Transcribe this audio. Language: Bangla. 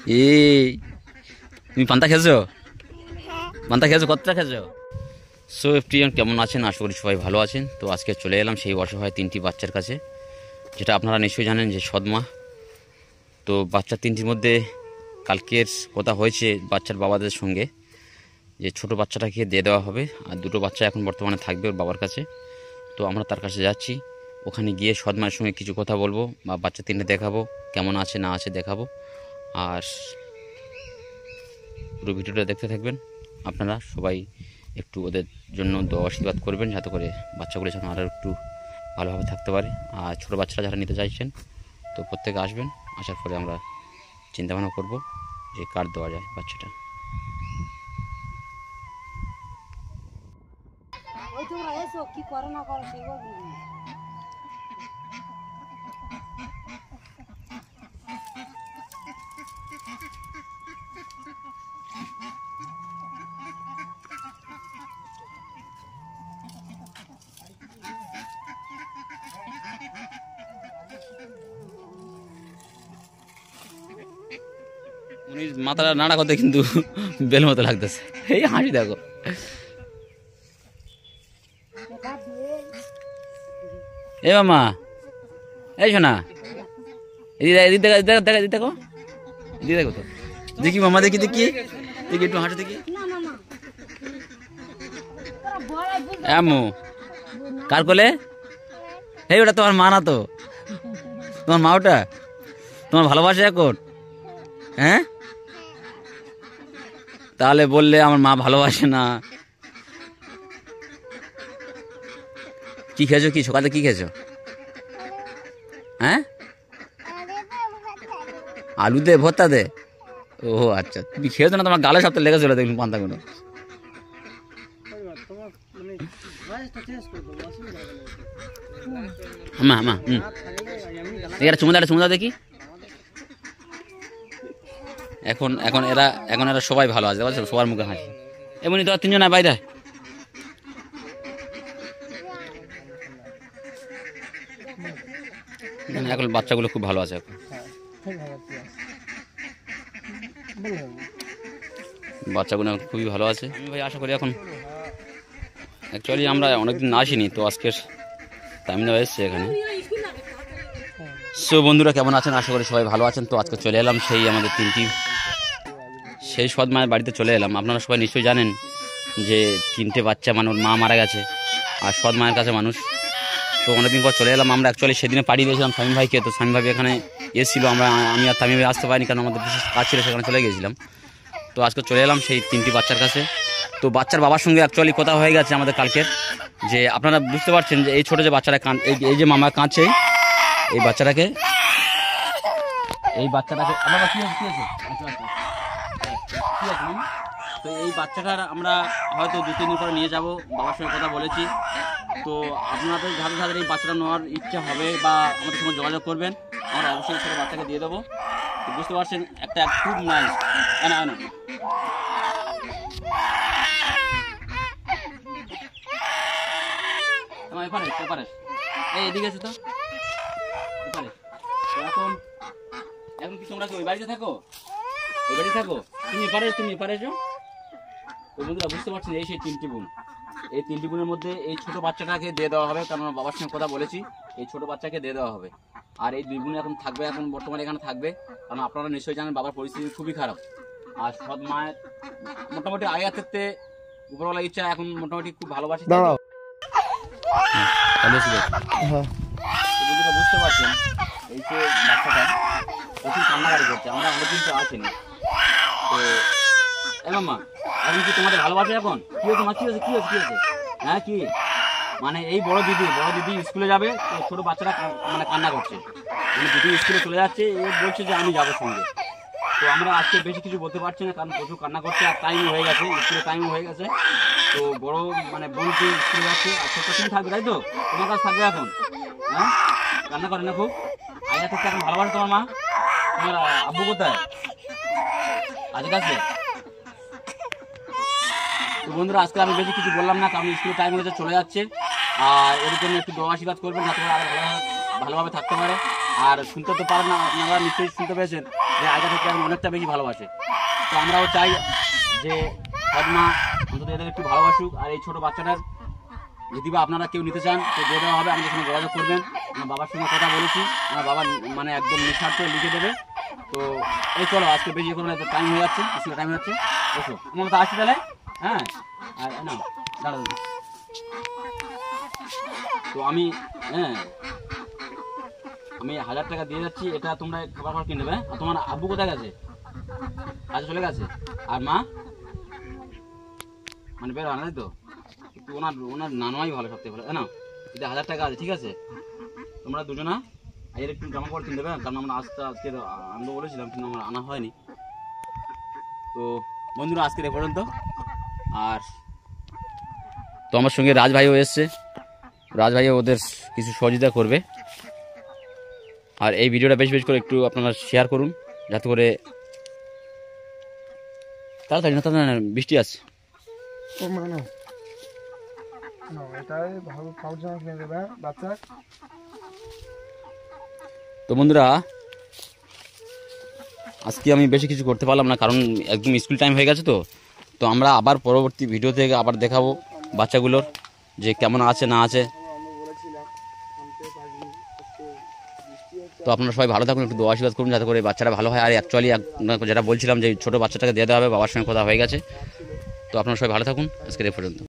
এই তুমি পান্তা খেয়েছো? পান্তা খেয়েছো? কতটা খেয়েছো? সো প্রিয়ান কেমন আছেন? আশা করি সবাই ভালো আছেন। তো আজকে চলে এলাম সেই অসহায় 3টি বাচ্চার কাছে, যেটা আপনারা নিশ্চয়ই জানেন যে সদমা। তো বাচ্চা 3টির মধ্যে কালকের কথা হয়েছে বাচ্চার বাবাদের সঙ্গে যে ছোট বাচ্চাটাকে দিয়ে দেওয়া হবে, আর 2টো বাচ্চা এখন বর্তমানে থাকবে ওর বাবার কাছে। তো আমরা তার কাছে যাচ্ছি, ওখানে গিয়ে সদমায়ের সঙ্গে কিছু কথা বলবো বা বাচ্চা 3টে দেখাবো, কেমন আছে না আছে দেখাবো। আর পুরো ভিডিওটা দেখতে থাকবেন। আপনারা সবাই একটু ওদের জন্য দোয়া আশীর্বাদ করবেন, যাতে করে বাচ্চাগুলো যেন আরও একটু ভালোভাবে থাকতে পারে। আর ছোটো বাচ্চারা যারা নিতে চাইছেন তো প্রত্যেকে আসবেন, আসার পরে আমরা চিন্তাভাবনা করবো যে কার দেওয়া যায় বাচ্চাটা। উনি মাথাটা নাড়া করতে কিন্তু বেল মতো লাগতেছে, এই হাসি দেখো। এ মামা, এই শোনা, দেখো দেখো তো, দেখি মামা, দেখি দেখি দেখি, একটু হাসি দেখি। এমো কার কোলে? এই ওটা তোমার মা না তো? তোমার মা ওটা? তোমার ভালোবাসে এখন? হ্যাঁ, তাহলে বললে আমার মা ভালোবাসে না। কি খেয়েছো? কি সকালে কি খেয়েছো? হ্যাঁ, আলু দে ভর্তা দে। ও আচ্ছা, তুমি খেয়েছো না? তোমার গালে সব তো লেগেছিল দেখুন পান্তাগুলো। মা মা এরা চুমুদা দেখি। এখন এখন এরা সবাই ভালো আছে, বলছো? সবার মুখে হাসি। এমনি তো 3জন বাইরে। এখন বাচ্চাগুলো খুব ভালো আছে, এখন বাচ্চাগুলো খুবই ভালো আছে। আমি ভাই আশা করি এখন, অ্যাকচুয়ালি আমরা অনেকদিন আসিনি, তো আজকের টাইমটা এসছে এখানে। সো বন্ধুরা কেমন আছেন? আশা করি সবাই ভালো আছেন। তো আজকে চলে এলাম সেই আমাদের 3টি সেই সদমায়ের বাড়িতে চলে এলাম। আপনারা সবাই নিশ্চয়ই জানেন যে 3টে বাচ্চা মানে ওর মা মারা গেছে আর সদমায়ের কাছে মানুষ। তো অনেকদিন পর চলে এলাম আমরা। অ্যাকচুয়ালি সেদিনে পাঠিয়ে দিয়েছিলাম স্বামী ভাইকে, তো স্বামী ভাই এখানে এসেছিলো, আমি আর তামিম ভাই আসতে পারিনি, কারণ আমাদের বিশেষ কাজ ছিল, সেখানে চলে গিয়েছিলাম। তো আজকে চলে এলাম সেই 3টি বাচ্চার কাছে। তো বাচ্চার বাবার সঙ্গে অ্যাকচুয়ালি কথা হয়ে গেছে আমাদের কালকের, যে আপনারা বুঝতে পারছেন যে এই ছোটো যে বাচ্চারা এই যে মামা কাঁদছে, এই বাচ্চাটাকে আমরা কি আছে তো এই বাচ্চাটার আমরা হয়তো 2-3 দিন পরে নিয়ে যাব, বাবার সঙ্গে কথা বলেছি। তো আপনাদের যাদের এই বাচ্চাটা নেওয়ার ইচ্ছা হবে বা আমাদের সঙ্গে যোগাযোগ করবেন, আমরা অবশ্যই ছোটো বাচ্চাকে দিয়ে দেবো। তো বুঝতে পারছেন, একটা খুব নাইস না এপারে এই এদিকে আছে তো এপারে। এখন কি তোমরা ওই বাড়িতে থাকো? ওই বাড়িতে থাকো? তুমি এপারে এসো। তো বন্ধুরা বুঝতে পারছেন, এই সেই 3টি বোন। এই 3টি বোনের মধ্যে এই ছোট বাচ্চাটাকে দিয়ে দেওয়া হবে, কারণ বাবার সঙ্গে কথা বলেছি, এই ছোট বাচ্চাকে দিয়ে দেওয়া হবে। আর এই 2 বোন এখন থাকবে, এখন বর্তমানে এখানে থাকবে, কারণ আপনারা নিশ্চয়ই জানেন বাবার পরিস্থিতি খুবই খারাপ। আর সৎ মায়ের মোটামুটি আগের থেকে উপরওয়ালা ইচ্ছা এখন মোটামুটি খুব ভালোবাসি। বুঝতে পারছেন এই যে বাচ্চাটা প্রচুর কান্নাকাটি করছে, আমরা অনেকদিন তো আসিনি। তো মামা এখন কি তোমাদের ভালোবাসে? এখন কি হয়েছে মা? কি হয়েছে? হ্যাঁ কি মানে এই বড় দিদি স্কুলে যাবে, তো ছোট বাচ্চারা মানে কান্না করছে, মানে দিদি স্কুলে চলে যাচ্ছে, এ বলছে যে আমি যাবো সঙ্গে। তো আমরা আজকে বেশি কিছু বলতে পারছি না, কারণ প্রচুর কান্না করছে আর টাইম হয়ে গেছে, স্কুলের টাইম হয়ে গেছে। তো বড় মানে বোনটি স্কুলে যাচ্ছে, আর ছোট্ট তুমি থাকবে, তাই তো? তোমার কাছে থাকবে এখন? হ্যাঁ, কান্না করে না খুব? আগে থেকে এখন ভালোবাসে তোমার মা? তোমার আব্বু কোথায়? আজকে আছে? তো বন্ধুরা আজকে আমি বেশি কিছু বললাম না, কারণ স্কুলের টাইম হয়েছে, চলে যাচ্ছে। আর এর জন্য একটু দোয়া আশীর্বাদ করবেন, যাতে আরো ভালোভাবে থাকতে পারে। আর শুনতে তো পারেন না, আপনারা নিশ্চয়ই শুনতে পেয়েছেন যে আগের থেকে এখন অনেকটা বেশি ভালোবাসে। তো আমরাও চাই যে সৎমা অন্তত এদের একটু ভালোবাসুক। আর এই ছোটো বাচ্চাটার যদি বা আপনারা কেউ নিতে চান তো দিয়ে দেওয়া হবে, আমাদের সঙ্গে যোগাযোগ করবেন। আমার বাবার সঙ্গে কথা বলেছি, আমার বাবা মানে একদম নিঃস্বার্থ লিখে দেবে। তো এই চলো আজকে বেশি এখন টাইম হয়ে যাচ্ছে, স্কুলের টাইম হয়ে যাচ্ছে, এসো আমার মতো আসছি তাহলে। হ্যাঁ আর না দাঁড়া, তো আমি হ্যাঁ আমি 1000 টাকা দিয়ে যাচ্ছি, এটা তোমরা খাবার কিনে নেবে। আর তোমার আব্বু কোথায় গেছে? কাজে চলে গেছে। আর মা মানে বের হয় না, তাই তো? একটু ওনার নানাই ভালো, সবথেকে ভালো। না এটা 1000 টাকা আছে, ঠিক আছে? তোমরা দুজনা এর একটু জামা কাপড় কিনে দেবে, কারণ আমরা আজকে আনবো বলেছিলাম কিন্তু আমার আনা হয়নি। তো বন্ধুরা আজকের এ পর্যন্ত। আর তো আমার সঙ্গে রাজভাইও এসছে, রাজভাইও ওদের কিছু সহযোগিতা করবে। আর এই ভিডিওটা বেশি বেশি করে একটু আপনারা শেয়ার করুন, যাতে করে তাড়াতাড়ি না তাড়াতাড়ি বৃষ্টি আছে। তো বন্ধুরা আজকে আমি বেশি কিছু করতে পারলাম না, কারণ একদম স্কুল টাইম হয়ে গেছে। তো আমরা আবার পরবর্তী ভিডিও থেকে আবার দেখাবো বাচ্চাগুলোর যে কেমন আছে না আছে। তো আপনারা সবাই ভালো থাকুন, একটু দোয়া আশীর্বাদ করুন যাতে করে বাচ্চারা ভালো হয়। আর অ্যাকচুয়ালি যেটা বলছিলাম যে ছোটো বাচ্চাটাকে দিয়ে দেওয়া হবে, বাবার সঙ্গে কথা হয়ে গেছে। তো আপনারা সবাই ভালো থাকুন, আজকের এই পর্যন্ত।